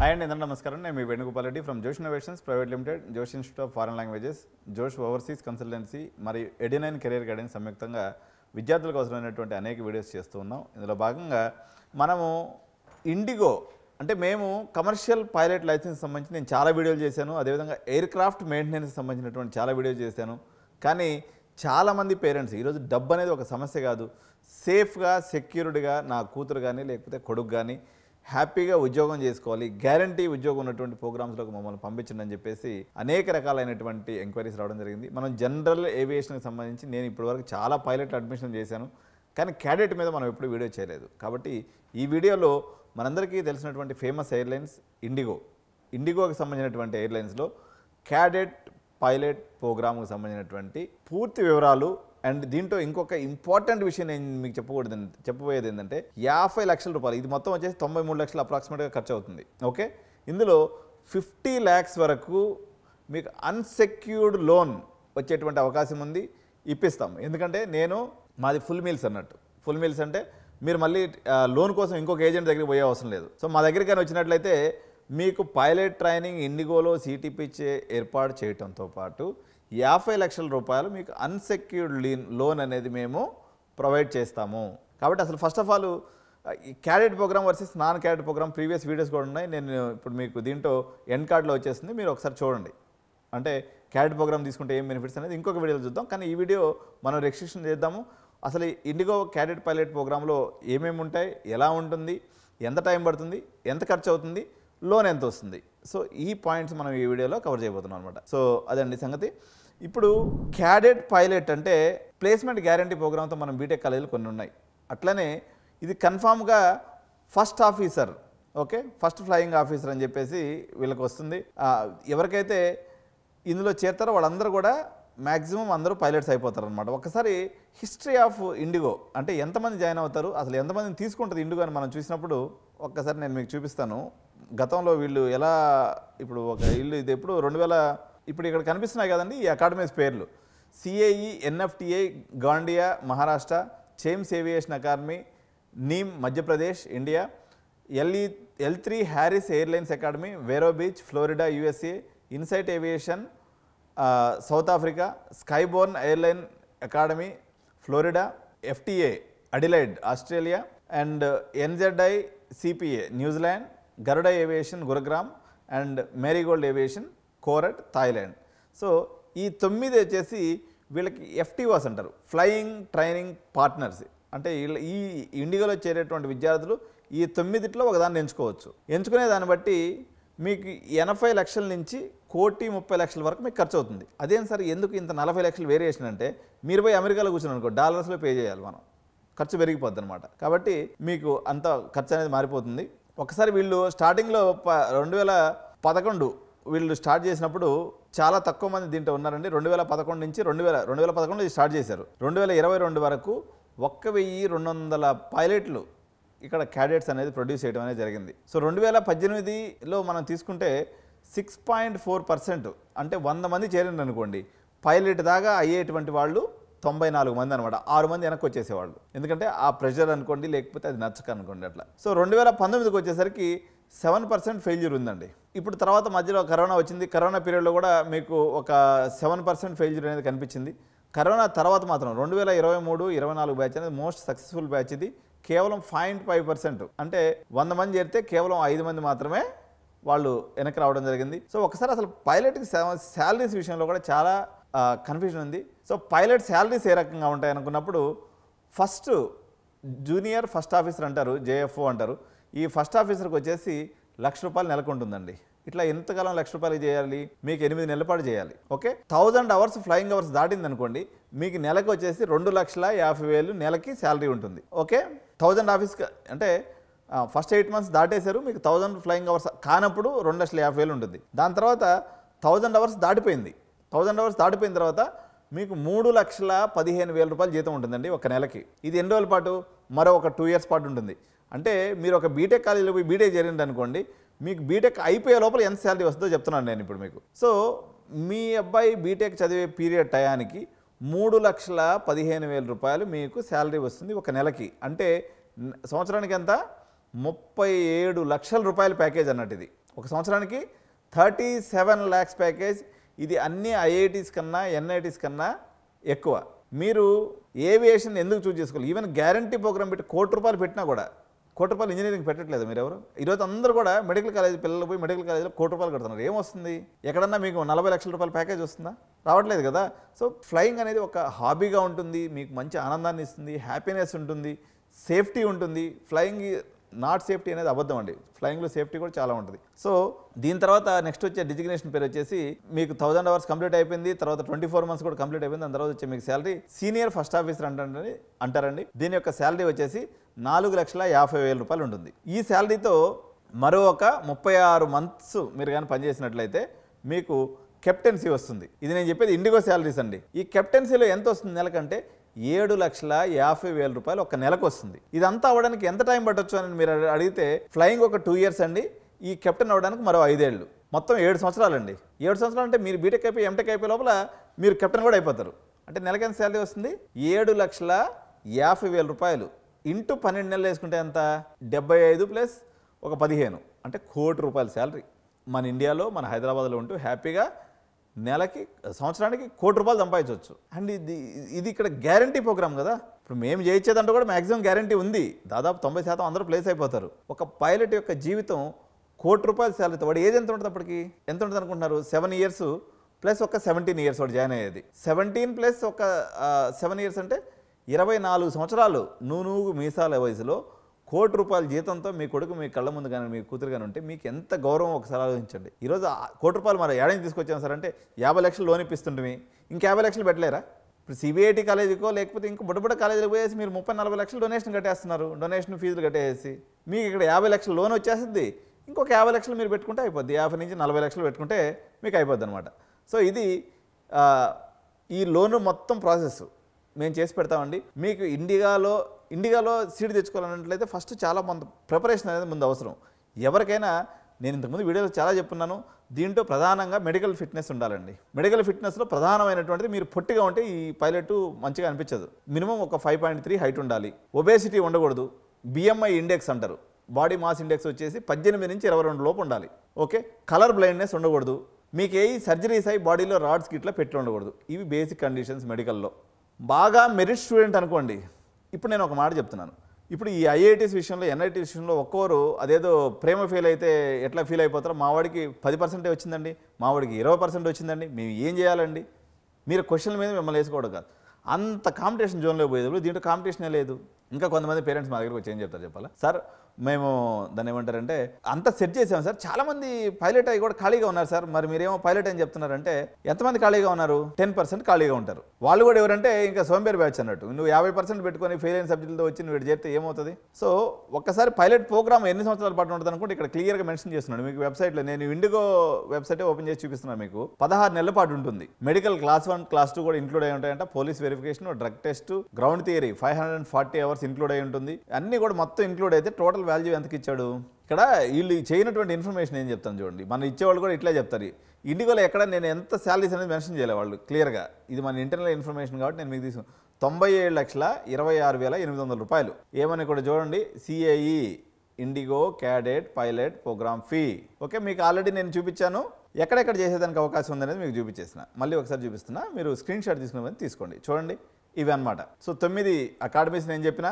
Hi అండి, అందరూ నమస్కారం. నేను మీ వేణుగోపాల్ రెడ్డి ఫ్రమ్ జోష్ ఇన్నోవేషన్స్ ప్రైవేట్ లిమిటెడ్, జోష్ ఇన్స్టిట్యూట్ ఆఫ్ ఫారెన్ లాంగ్వేజెస్, జోష్ ఓవర్సీస్ కన్సల్టెన్సీ మరియు ఎడినైన్ కెరీర్ గైడెన్స్ సంయుక్తంగా విద్యార్థులకు అవసరమైనటువంటి అనేక వీడియోస్ చేస్తూ ఉన్నాం. ఇందులో భాగంగా మనము ఇండిగో అంటే మేము కమర్షియల్ పైలట్ లైసెన్స్ సంబంధించి నేను చాలా వీడియోలు చేశాను. అదేవిధంగా ఎయిర్ క్రాఫ్ట్ మెయింటెనెన్స్ సంబంధించినటువంటి చాలా వీడియోలు చేశాను. కానీ చాలామంది పేరెంట్స్ ఈరోజు డబ్బు అనేది ఒక సమస్య కాదు, సేఫ్గా సెక్యూర్డ్గా నా కూతురు కానీ లేకపోతే కొడుకు కానీ హ్యాపీగా ఉద్యోగం చేసుకోవాలి, గ్యారంటీ ఉద్యోగం ఉన్నటువంటి ప్రోగ్రామ్స్లోకి మమ్మల్ని పంపించండి అని చెప్పేసి అనేక రకాలైనటువంటి ఎంక్వైరీస్ రావడం జరిగింది. మనం జనరల్ ఏవియేషన్కి సంబంధించి నేను ఇప్పటివరకు చాలా పైలట్ అడ్మిషన్ చేశాను, కానీ క్యాడెట్ మీద మనం ఎప్పుడు వీడియో చేయలేదు. కాబట్టి ఈ వీడియోలో మనందరికీ తెలిసినటువంటి ఫేమస్ ఎయిర్లైన్స్ ఇండిగోకి సంబంధించినటువంటి ఎయిర్లైన్స్లో క్యాడెట్ పైలట్ ప్రోగ్రామ్కి సంబంధించినటువంటి పూర్తి వివరాలు అండ్ దీంట్లో ఇంకొక ఇంపార్టెంట్ విషయం నేను మీకు చెప్పబోయేది ఏంటంటే 50 లక్షల రూపాయలు, ఇది మొత్తం వచ్చేసి 93 లక్షలు అప్రాక్సిమేట్గా ఖర్చు అవుతుంది. ఓకే, ఇందులో 50 lakhs వరకు మీకు అన్సెక్యూర్డ్ లోన్ వచ్చేటువంటి అవకాశం ఉంది, ఇప్పిస్తాం. ఎందుకంటే మాది ఫుల్ మీల్స్ అన్నట్టు. ఫుల్ మీల్స్ అంటే మీరు మళ్ళీ లోన్ కోసం ఇంకొక ఏజెంట్ దగ్గరికి పోయే అవసరం లేదు. సో మా దగ్గరికి కానీ వచ్చినట్లయితే మీకు పైలట్ ట్రైనింగ్ ఇండిగోలో సిటిపి ఏర్పాటు చేయడంతో పాటు 50 లక్షల రూపాయలు మీకు అన్సెక్యూర్డ్ లోన్ అనేది మేము ప్రొవైడ్ చేస్తాము. కాబట్టి అసలు ఫస్ట్ ఆఫ్ ఆల్ ఈ cadet program versus non cadet program previous videos కూడా ఉన్నాయి. నేను ఇప్పుడు మీకు దీంట్లో ఎండ్ కార్డ్లో వచ్చేసింది, మీరు ఒకసారి చూడండి. అంటే క్యాడెట్ ప్రోగ్రామ్ తీసుకుంటే ఏం బెనిఫిట్స్ అనేది ఇంకొక వీడియోలో చూద్దాం. కానీ ఈ వీడియో మనం రిస్ట్రిక్షన్ చేద్దాము. అసలు ఇండిగో క్యాడెట్ పైలట్ ప్రోగ్రాంలో ఏమేమి ఉంటాయి, ఎలా ఉంటుంది, ఎంత టైం పడుతుంది, ఎంత ఖర్చు అవుతుంది, లోన్ ఎంత వస్తుంది. సో ఈ పాయింట్స్ మనం ఈ వీడియోలో కవర్ చేయబోతున్నాం అనమాట. సో అదండి సంగతి. ఇప్పుడు క్యాడెట్ పైలట్ అంటే ప్లేస్మెంట్ గ్యారంటీ ప్రోగ్రామ్తో మనం బీటెక్ కాలేజీలు కొన్ని ఉన్నాయి. అట్లనే ఇది కన్ఫామ్గా first officer, okay, first flying officer అని చెప్పేసి వీళ్ళకి వస్తుంది. ఎవరికైతే ఇందులో చేరుతారో వాళ్ళందరూ కూడా మ్యాక్సిమం అందరూ పైలట్స్ అయిపోతారు అనమాట. ఒకసారి హిస్టరీ ఆఫ్ ఇండిగో అంటే ఎంతమంది జాయిన్ అవుతారు, అసలు ఎంతమందిని తీసుకుంటుంది ఇండిగో అని మనం చూసినప్పుడు ఒక్కసారి నేను మీకు చూపిస్తాను. గతంలో వీళ్ళు ఎలా ఇప్పుడు ఒక ఇది ఎప్పుడు 2000 ఇప్పుడు ఇక్కడ కనిపిస్తున్నాయి కదండి ఈ అకాడమీస్ పేర్లు: CAE, NFTI Gondia Maharashtra, Chimes Aviation Academy నీమ్ Madhya Pradesh India, L3 Harris Airlines Academy Vero Beach Florida USA, Insight Aviation South Africa, Skyborne Airline Academy Florida, FTA Adelaide Australia and NZI CPA New Zealand, Garuda Aviation Gurugram and Marigold Aviation Korat Thailand. So ఈ 9 వచ్చేసి వీళ్ళకి FTOs అంటారు, flying training partners. అంటే ఈ ఇండిగోలో చేరేటువంటి విద్యార్థులు ఈ 9లో ఒకదాన్ని ఎంచుకోవచ్చు. ఎంచుకునే దాన్ని బట్టి మీకు 80 లక్షల నుంచి 1,30,00,000 వరకు మీకు ఖర్చు అవుతుంది. అదేం సార్ ఎందుకు ఇంత 40 లక్షలు వేరియేషన్ అంటే, మీరు పోయి అమెరికాలో కూర్చుని అనుకో డాలర్స్లో పే చేయాలి, మనం ఖర్చు పెరిగిపోద్ది అనమాట. కాబట్టి మీకు అంత ఖర్చు అనేది మారిపోతుంది. ఒకసారి వీళ్ళు స్టార్టింగ్లో 2011 వీళ్ళు స్టార్ట్ చేసినప్పుడు చాలా తక్కువ మంది దీంట్లో ఉన్నారండి. 2011 నుంచి 2011 ఇది స్టార్ట్ చేశారు. 2022 వరకు 1,200 పైలట్లు ఇక్కడ క్యాడెట్స్ అనేది ప్రొడ్యూస్ చేయడం అనేది జరిగింది. సో 2018లో మనం తీసుకుంటే 6.4%, అంటే 100 మంది చేరింది అనుకోండి, పైలట్ దాకా అయ్యేటువంటి వాళ్ళు 94 మంది అనమాట. 6 మంది వెనక్కి వచ్చేసేవాళ్ళు, ఎందుకంటే ఆ ప్రెషర్ అనుకోండి లేకపోతే అది నచ్చక అనుకోండి అట్లా. సో 2019కి వచ్చేసరికి 7% ఫెయిల్యూర్ ఉందండి. ఇప్పుడు తర్వాత మధ్యలో కరోనా వచ్చింది. కరోనా పీరియడ్లో కూడా మీకు ఒక 7% ఫెయిల్యూర్ అనేది కనిపించింది. కరోనా తర్వాత మాత్రం 2023-24 బ్యాచ్ అనేది మోస్ట్ సక్సెస్ఫుల్ బ్యాచ్. ఇది కేవలం 0.5%, అంటే 100 మంది చేరితే కేవలం 5 మంది మాత్రమే వాళ్ళు వెనక్కి రావడం జరిగింది. సో ఒకసారి అసలు పైలట్కి శాలరీస్ విషయంలో కూడా చాలా కన్ఫ్యూజన్ ఉంది. సో పైలట్ శాలరీస్ ఏ రకంగా ఉంటాయి అనుకున్నప్పుడు ఫస్ట్ జూనియర్ ఫస్ట్ ఆఫీసర్ అంటారు, JFO అంటారు. ఈ ఫస్ట్ ఆఫీసర్కి వచ్చేసి ₹1,00,000 నెలకు ఉంటుందండి. ఇట్లా ఎంతకాలం ₹1,00,000 చేయాలి, మీకు 8 నెలల పాటు చేయాలి. ఓకే, 1000 అవర్స్ ఫ్లయింగ్ అవర్స్ దాటింది అనుకోండి, మీకు నెలకు వచ్చేసి 2,50,000 నెలకి శాలరీ ఉంటుంది. ఓకే, 1000 ఆఫీస్కి అంటే ఫస్ట్ 8 months దాటేశారు, మీకు 1000 ఫ్లయింగ్ అవర్స్ కానప్పుడు 2,50,000 ఉంటుంది. దాని తర్వాత 1000 అవర్స్ దాటిపోయింది. 1000 అవర్స్ దాటిపోయిన తర్వాత మీకు ₹3,15,000 జీతం ఉంటుందండి ఒక నెలకి. ఇది ఎన్ని రోజుల పాటు? మరో ఒక 2 years పాటు ఉంటుంది. అంటే మీరు ఒక బీటెక్ కాలేజీలో పోయి బీటెక్ చేరింది అనుకోండి, మీకు బీటెక్ అయిపోయే లోపల ఎంత శాలరీ వస్తుందో చెప్తున్నాను నేను ఇప్పుడు మీకు. సో మీ అబ్బాయి బీటెక్ చదివే పీరియడ్ టయానికి ₹3,15,000 మీకు శాలరీ వస్తుంది ఒక నెలకి. అంటే సంవత్సరానికి ఎంత? ₹37 లక్షల ప్యాకేజ్ అన్నట్టు ఇది. ఒక సంవత్సరానికి 37 lakhs ప్యాకేజ్. ఇది అన్ని ఐఐటీస్ కన్నా ఎన్ఐటీస్ కన్నా ఎక్కువ. మీరు ఏవియేషన్ ఎందుకు చూస్ చేసుకోవాలి? ఈవెన్ గ్యారంటీ ప్రోగ్రామ్ పెట్టి ₹1,00,00,000 పెట్టినా కూడా ₹1,00,00,000 ఇంజనీరింగ్ పెట్టట్లేదు మీరు ఎవరు? ఈరోజు అందరూ కూడా మెడికల్ కాలేజ్ పిల్లలు పోయి మెడికల్ కాలేజీలో ₹1,00,00,000 కడుతున్నారు. ఏమొస్తుంది? ఎక్కడన్నా మీకు ₹40 లక్షల ప్యాకేజ్ వస్తుందా? రావట్లేదు కదా. సో ఫ్లయింగ్ అనేది ఒక హాబీగా ఉంటుంది, మీకు మంచి ఆనందాన్ని ఇస్తుంది, హ్యాపీనెస్ ఉంటుంది, సేఫ్టీ ఉంటుంది. ఫ్లయింగ్ నాట్ సేఫ్టీ అనేది అబద్ధం అండి. ఫ్లయింగ్లో సేఫ్టీ కూడా చాలా ఉంటుంది. సో దీని తర్వాత నెక్స్ట్ వచ్చే డిజిగ్నేషన్ పేరు వచ్చేసి మీకు 1000 hours కంప్లీట్ అయిపోయింది, తర్వాత 24 months కూడా కంప్లీట్ అయిపోయింది. దాని తర్వాత వచ్చే మీకు శాలరీ సీనియర్ ఫస్ట్ ఆఫీసర్ అంటారండి. దీని యొక్క శాలరీ వచ్చేసి ₹4,50,000 ఉంటుంది. ఈ శాలరీతో మరో ఒక 36 months మీరు కానీ పనిచేసినట్లయితే మీకు కెప్టెన్సీ వస్తుంది. ఇది నేను చెప్పేది ఇండిగో శాలరీస్ అండి. ఈ కెప్టెన్సీలో ఎంత వస్తుంది నెలకంటే ₹7,50,000 ఒక నెలకు వస్తుంది. ఇదంతా అవ్వడానికి ఎంత టైం పట్టొచ్చు అని మీరు అడిగితే ఫ్లయింగ్ ఒక 2 years అండి, ఈ కెప్టెన్ అవ్వడానికి మరో 5 ఏళ్ళు, మొత్తం 7 సంవత్సరాలండి. 7 సంవత్సరాలు అంటే మీరు బీటెక్ అయిపోయి ఎంటెక్ అయిపోయే లోపల మీరు కెప్టెన్ కూడా అయిపోతారు. అంటే నెలకి ఎంత శాలరీ వస్తుంది? ₹7,50,000 ఇంటూ 12 నెలలు వేసుకుంటే ఎంత? 75 ప్లస్ ఒక 15 అంటే ₹1,00,00,000 శాలరీ. మన ఇండియాలో మన హైదరాబాద్లో ఉంటూ హ్యాపీగా నెలకి సంవత్సరానికి ₹1,00,00,000 సంపాదించవచ్చు. అండ్ ఇది ఇక్కడ గ్యారంటీ ప్రోగ్రామ్ కదా. ఇప్పుడు మేము చేయించేదంటే కూడా మ్యాక్సిమం గ్యారంటీ ఉంది. దాదాపు 90% అందరూ ప్లేస్ అయిపోతారు. ఒక పైలట్ యొక్క జీవితం ₹1,00,00,000 శాలరీతో వాడు ఏజ్ ఎంత ఉంటుంది? అప్పటికి ఎంత ఉంటుంది అనుకుంటున్నారు? 7 years ప్లస్ ఒక 17 years వాడు జాయిన్ అయ్యేది. 17 ప్లస్ ఒక 7 years అంటే 24 సంవత్సరాలు నూనూగు మీసాల వయసులో ₹1,00,00,000 జీతంతో మీ కొడుకు మీ కళ్ళ ముందు కానీ మీ కూతురు కానీ ఉంటే మీకు ఎంత గౌరవం ఒకసారి ఆలోచించండి. ఈరోజు ₹1,00,00,000 మరి ఏడాది తీసుకొచ్చాం సార్ అంటే 50 లక్షలు లోన్ ఇప్పిస్తుంటే ఇంక 50 లక్షలు పెట్టలేరా? ఇప్పుడు సిబిఐటి కాలేజీకో లేకపోతే ఇంకో బుడ్డ కాలేజీకి పోయేసి మీరు 30-40 లక్షలు డొనేషన్ కట్టేస్తున్నారు. డొనేషన్ ఫీజులు కట్టేసి మీకు ఇక్కడ 50 లక్షలు లోన్ వచ్చేస్తుంది. ఇంకొక 50 లక్షలు మీరు పెట్టుకుంటే అయిపోద్ది. 50 నుంచి 40 లక్షలు పెట్టుకుంటే మీకు అయిపోద్ది అనమాట. సో ఇది ఈ లోను మొత్తం ప్రాసెస్ మేము చేసి పెడతామండి. మీకు ఇండిగాలో సీట్ తెచ్చుకోవాలన్నట్లయితే ఫస్ట్ చాలా మంది ప్రిపరేషన్ అనేది ముందు అవసరం. ఎవరికైనా నేను ఇంతకుముందు వీడియోలో చాలా చెప్పున్నాను. దీంట్లో ప్రధానంగా మెడికల్ ఫిట్నెస్ ఉండాలండి. మెడికల్ ఫిట్నెస్లో ప్రధానమైనటువంటిది మీరు పొట్టిగా ఉంటే ఈ పైలట్ మంచిగా అనిపించదు. మినిమం ఒక 5.3 హైట్ ఉండాలి. ఒబేసిటీ ఉండకూడదు. బిఎంఐ ఇండెక్స్ అంటారు, బాడీ మాస్ ఇండెక్స్ వచ్చేసి 18 నుంచి 22 లోపు ఉండాలి. ఓకే, కలర్ బ్లైండ్నెస్ ఉండకూడదు. మీకు ఏ సర్జరీస్ అయ్యి బాడీలో రాడ్స్ గిట్లా పెట్టి ఉండకూడదు. ఇవి బేసిక్ కండిషన్స్ మెడికల్లో. బాగా మెరిట్ స్టూడెంట్ అనుకోండి. ఇప్పుడు నేను ఒక మాట చెప్తున్నాను. ఇప్పుడు ఈ ఐఐటీస్ విషయంలో ఎన్ఐటీ విషయంలో ఒక్కోరు అదేదో ప్రేమ ఫెయిల్ అయితే ఎట్లా ఫీల్ అయిపోతారో, మావాడికి 10% వచ్చిందండి, మావాడికి 20% వచ్చిందండి, మేము ఏం చేయాలండి? మీరు క్వశ్చన్ల మీద మిమ్మల్ని వేసుకోవడం కాదు. అంత కాంపిటీషన్ జోన్లో పోయేది. దీంట్లో కాంపిటీషనే లేదు. ఇంకా కొంతమంది పేరెంట్స్ మా దగ్గరకు వచ్చి ఏం చెప్తారు చెప్పాలా? సార్ మేము దాన్ని ఏమంటారంటే అంతా సెట్ చేసాం సార్, చాలామంది పైలట్ అయ్యి కూడా ఖాళీగా ఉన్నారు సార్, మరి మీరేమో పైలట్ అని చెప్తున్నారంటే ఎంతమంది ఖాళీగా ఉన్నారు? 10% ఖాళీగా ఉంటారు. వాళ్ళు కూడా ఎవరంటే ఇంకా సోంబేర్ బ్యాచ్ అన్నట్టు. నువ్వు 50% పెట్టుకొని ఫెయిల్ అయిన సబ్జెక్టులతో వచ్చి నువ్వు చేస్తే ఏమవుతుంది? సో ఒక్కసారి పైలట్ ప్రోగ్రామ్ ఎన్ని సంవత్సరాల పాటు ఉంటుంది అనుకుంటే ఇక్కడ క్లియర్గా మెన్షన్ చేస్తున్నాడు. మీకు వెబ్సైట్లో నేను ఇండిగో వెబ్సైట్ ఓపెన్ చేసి చూపిస్తున్నాను. మీకు 16 నెలల పాటు ఉంటుంది. మెడికల్ క్లాస్ 1 క్లాస్ 2 కూడా ఇంక్లూడ్ అయి ఉంటాయంట. Police verification, drug test, ground theory 540 hours include అయి ఉంటుంది. అన్నీ కూడా మొత్తం ఇంక్లూడ్ అయితే టోటల్ వాల్యూ ఎంతకి ఇచ్చాడు? ఇక్కడ వీళ్ళు చేయనటువంటి ఇన్ఫర్మేషన్ ఏం చెప్తాను చూడండి. మన ఇచ్చేవాళ్ళు కూడా ఇట్లా చెప్తారు. ఇండిగోలో ఎక్కడ నేను ఎంత శాలరీస్ అనేది మెన్షన్ చేయలే వాళ్ళు క్లియర్గా. ఇది మన ఇంటర్నల్ ఇన్ఫర్మేషన్ కాబట్టి నేను మీకు తీసుకున్నాను. 97,26,800 ఏమని కూడా చూడండి. CIE IndiGo cadet pilot program fee. Okay, మీకు ఆల్రెడీ నేను చూపించాను. ఎక్కడెక్కడ చేసేదానికి అవకాశం ఉందనేది మీకు చూపించేసిన. మళ్ళీ ఒకసారి చూపిస్తున్నా, మీరు స్క్రీన్ షాట్ తీసుకుని తీసుకోండి. చూడండి, ఇవి అనమాట. సో 9 అకాడమీస్ నేను చెప్పిన.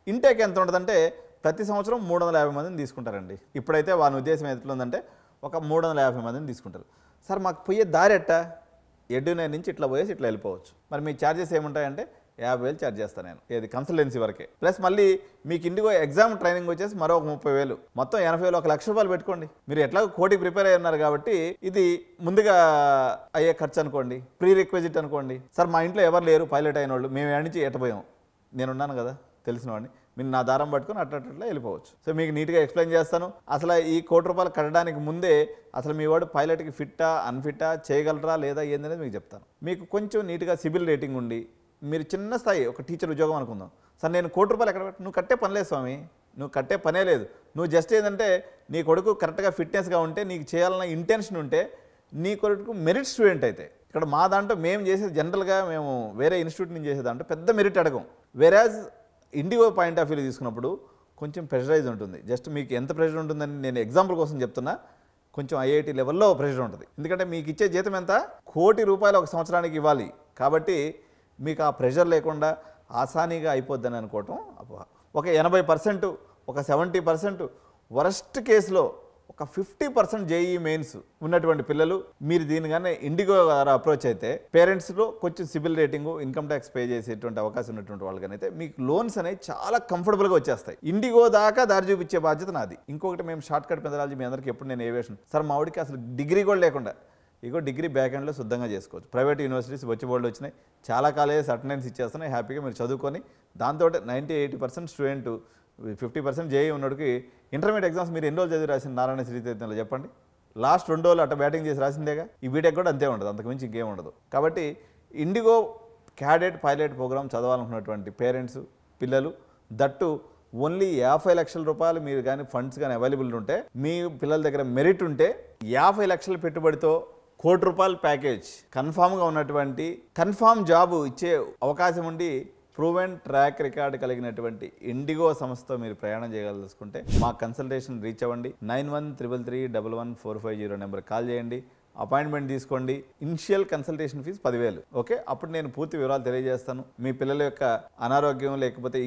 ఇంటేక్ ఎంత ఉంటుందంటే ప్రతి సంవత్సరం 350 మందిని తీసుకుంటారండి. ఇప్పుడైతే వాని ఉద్దేశం ఎట్లుందంటే ఒక 350 మందిని తీసుకుంటారు. సార్ మాకు పోయే దారి ఎట్టా? ఎడ్యునైన్ నుంచి ఇట్లా పోయేసి ఇట్లా వెళ్ళిపోవచ్చు. మరి మీ ఛార్జెస్ ఏముంటాయంటే 50,000 ఛార్జ్ చేస్తాను నేను. ఏది కన్సల్టెన్సీ వరకే. ప్లస్ మళ్ళీ మీకు ఇండిగో ఎగ్జామ్ ట్రైనింగ్ వచ్చేసి మరో ఒక 30,000, మొత్తం 80,000, ₹1,00,000 పెట్టుకోండి. మీరు ఎట్లా కోటికి ప్రిపేర్ అయి ఉన్నారు కాబట్టి ఇది ముందుగా అయ్యే ఖర్చు అనుకోండి, ప్రీ రిక్వెజిట్ అనుకోండి. సార్ మా ఇంట్లో ఎవరు లేరు పైలట్ అయిన వాళ్ళు, మేము నుంచి ఎట్టపోయాం, నేనున్నాను కదా తెలిసిన వాడిని, మీరు నా దారం పట్టుకొని అట్లా వెళ్ళిపోవచ్చు. సో మీకు నీట్గా ఎక్స్ప్లెయిన్ చేస్తాను. అసలు ఈ ₹1,00,00,000 కట్టడానికి ముందే అసలు మీ వాడు పైలట్కి ఫిట్టా అన్ఫిట్టా, చేయగలరా లేదా ఏందనేది మీకు చెప్తాను. మీకు కొంచెం నీట్గా సిబిల్ రేటింగ్ ఉండి మీరు చిన్న స్థాయి ఒక టీచర్ ఉద్యోగం అనుకుందాం. సార్ నేను ₹1,00,00,000 ఎక్కడ నువ్వు కట్టే పని లేదు స్వామి, నువ్వు కట్టే పనే లేదు. నువ్వు జస్ట్ ఏంటంటే నీ కొడుకు కరెక్ట్గా ఫిట్నెస్గా ఉంటే, నీకు చేయాలన్న ఇంటెన్షన్ ఉంటే, నీ కొడుకు మెరిట్ స్టూడెంట్ అయితే. ఇక్కడ మా దాంట్లో మేము చేసేది జనరల్గా మేము వేరే ఇన్స్టిట్యూట్ నుంచి చేసేదాంట్లో పెద్ద మెరిట్ అడగం. వేరాజ్ ఇండిగో పాయింట్ ఆఫ్ వ్యూలో తీసుకున్నప్పుడు కొంచెం ప్రెషరైజ్ ఉంటుంది. జస్ట్ మీకు ఎంత ప్రెషర్ ఉంటుందని నేను ఎగ్జాంపుల్ కోసం చెప్తున్నా. కొంచెం ఐఐటి లెవెల్లో ప్రెషర్ ఉంటుంది. ఎందుకంటే మీకు ఇచ్చే జీతం ఎంత, ₹1,00,00,000 ఒక సంవత్సరానికి ఇవ్వాలి. కాబట్టి మీకు ఆ ప్రెషర్ లేకుండా ఆసానీగా అయిపోద్దని అనుకోవటం అపోహ. ఒక 80%, ఒక 70%, వరస్ట్ కేసులో ఒక 50% జేఈ మెయిన్స్ ఉన్నటువంటి పిల్లలు మీరు దీనిగానే ఇండిగో ద్వారా అప్రోచ్ అయితే పేరెంట్స్లో కొంచెం CIBIL rating, income tax pay చేసేటువంటి అవకాశం ఉన్నటువంటి వాళ్ళకనైతే మీకు లోన్స్ అనేవి చాలా కంఫర్టబుల్గా వచ్చేస్తాయి. ఇండిగో దాకా దారి చూపించే బాధ్యత నాది. ఇంకొకటి, మేము షార్ట్ కట్ మెథడాలజీ మీ అందరికీ ఎప్పుడు నేను ఏవియేషన్ సార్ మా వాడికి అసలు డిగ్రీ కూడా లేకుండా ఇగో డిగ్రీ బ్యాక్ ఎండ్లో శుద్ధంగా చేసుకోవచ్చు. ప్రైవేట్ యూనివర్సిటీస్ వచ్చి బోర్డులు వచ్చినాయి, చాలా కాలేజెస్ అటెండెన్స్ ఇచ్చేస్తున్నాయి. హ్యాపీగా మీరు చదువుకొని దాంతో 90-80% స్టూడెంట్ 50% జేఈ ఉన్నోడికి ఇంటర్మీడియట్ ఎగ్జామ్స్ మీరు ఎన్ని రోజులు చదివి రాసింది నారాయణ శ్రీచైతన్యలో చెప్పండి? లాస్ట్ 2 రోజులు అట్ట బ్యాటింగ్ చేసి రాసిందేగా. ఈ బీటెక్ కూడా అంతే ఉంటుంది, అంతకుమించి ఇంకేం ఉండదు. కాబట్టి ఇండిగో క్యాడెట్ పైలట్ ప్రోగ్రామ్ చదవాలనుకున్నటువంటి పేరెంట్స్, పిల్లలు, దట్టు ఓన్లీ ₹50 లక్షల మీరు కానీ ఫండ్స్ కానీ అవైలబుల్ ఉంటే, మీ పిల్లల దగ్గర మెరిట్ ఉంటే ₹50 లక్షల పెట్టుబడితో ₹1,00,00,000 ప్యాకేజ్ కన్ఫామ్గా ఉన్నటువంటి కన్ఫామ్ జాబు ఇచ్చే అవకాశం ఉండి ప్రూవెన్ ట్రాక్ రికార్డ్ కలిగినటువంటి ఇండిగో సంస్థతో మీరు ప్రయాణం చేయగలుసుకుంటే మా కన్సల్టేషన్ రీచ్ అవ్వండి. 9133111450 నెంబర్ కాల్ చేయండి, అపాయింట్మెంట్ తీసుకోండి. Initial consultation fees 10,000. ఓకే, అప్పుడు నేను పూర్తి వివరాలు తెలియజేస్తాను. మీ పిల్లల యొక్క అనారోగ్యం లేకపోతే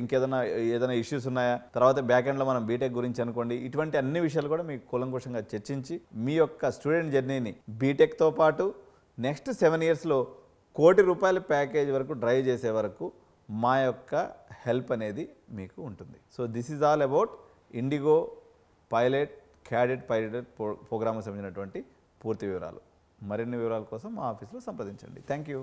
ఏదైనా ఇష్యూస్ ఉన్నాయా, తర్వాత బ్యాక్ ఎండ్లో మనం బీటెక్ గురించి అనుకోండి, ఇటువంటి అన్ని విషయాలు కూడా మీకు కూలంకుషంగా చర్చించి మీ యొక్క స్టూడెంట్ జర్నీని బీటెక్తో పాటు నెక్స్ట్ 7 ఇయర్స్లో ₹1,00,00,000 ప్యాకేజ్ వరకు డ్రైవ్ చేసే వరకు మా యొక్క హెల్ప్ అనేది మీకు ఉంటుంది. So this is all about IndiGo pilot cadet pilot ప్రోగ్రామ్కి సంబంధించినటువంటి పూర్తి వివరాలు. మరిన్ని వివరాల కోసం మా ఆఫీస్లో సంప్రదించండి. Thank you.